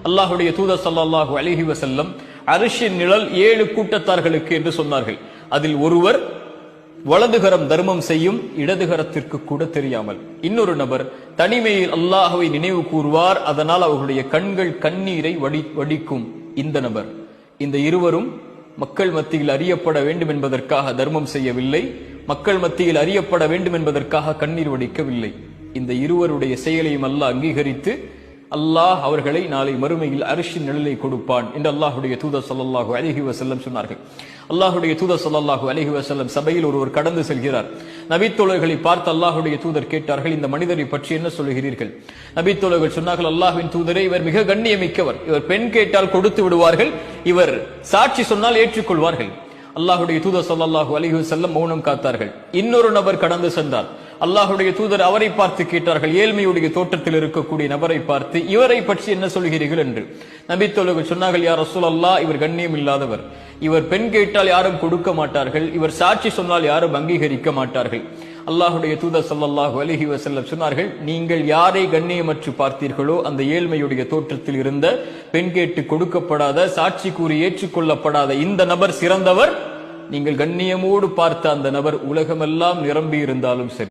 அல்லாஹ்வுடைய தூதர் ஸல்லல்லாஹு அலைஹி வஸல்லம் அர்ஷின் நிழல் 7 கூட்டத்தார்களுக்கு என்று சொன்னார்கள். அதில் ஒருவர் வலதுகரம் தர்மம் செய்யும், இடதுகரத்திற்கு கூட தெரியாமல். இன்னொரு நபர் தனிமையில் அல்லாஹ்வை நினைவு கூறுவார், அதனால் அவர்களுடைய கண்கள் கண்ணீரை வடிக்கும். இந்த நபர், இந்த இருவரும் மக்கள் மத்தியில் அறியப்பட வேண்டும் என்பதற்காக தர்மம் செய்யவில்லை, மக்கள் மத்தியில் அறியப்பட வேண்டும் என்பதற்காக கண்ணீர் வடிக்கவில்லை. இந்த இருவருடைய செயலையும் அல்லாஹ் அங்கீகரித்து அல்லாஹ் அவர்களை நாளை மறுமையில் அர்ஷின் நிழலை கொடுப்பான் என்று அல்லாஹ்வுடைய தூதர் ஸல்லல்லாஹு அலைஹி வஸல்லம் சொன்னார்கள். அல்லாஹ்வுடைய தூதர் ஸல்லல்லாஹு அலைஹி வஸல்லம் சபையில் ஒருவர் கடந்து செல்கிறார். நபித்தோழர்களை பார்த்து அல்லாஹ்வுடைய தூதர் கேட்டார்கள், இந்த மனிதரை பற்றி என்ன சொல்கிறீர்கள்? நபித்தோழர்கள் சொன்னார்கள், அல்லாஹ்வின் தூதரே, இவர் மிக கண்ணியமிக்கவர், இவர் பெண் கேட்டால் கொடுத்து விடுவார்கள், இவர் சாட்சி சொன்னால் ஏற்றுக்கொள்வார்கள். அல்லாஹ்வுடைய தூதர் ஸல்லல்லாஹு அலைஹி வஸல்லம் மௌனம் காத்தார்கள். இன்னொரு நபர் கடந்து சென்றார். அல்லாஹ்வுடைய தூதர் அவரை பார்த்து கேட்டார்கள், ஏழ்மையுடைய தோற்றத்தில் இருக்கக்கூடிய நபரை பார்த்து, இவரை பற்றி என்ன சொல்கிறீர்கள் என்று. நபித்தோழர்கள் சொன்னார்கள், யா ரசூலல்லாஹ், இவர் கண்ணியம் இல்லாதவர், இவர் பெண் கேட்டால் யாரும் கொடுக்க மாட்டார்கள், இவர் சாட்சி சொன்னால் யாரும் அங்கீகரிக்க மாட்டார்கள். அல்லாஹ்வுடைய தூதர் ஸல்லல்லாஹு அலைஹி வஸல்லம் சொன்னார்கள், நீங்கள் யாரை கண்ணியமற்று பார்த்தீர்களோ அந்த ஏழ்மையுடைய தோற்றத்தில் இருந்த, பெண் கேட்டு கொடுக்கப்படாத, சாட்சி கூறி ஏற்றுக்கொள்ளப்படாத இந்த நபர் சிறந்தவர். நீங்கள் கண்ணியமோடு பார்த்த அந்த நபர் உலகமெல்லாம் நிரம்பி இருந்தாலும் சரி.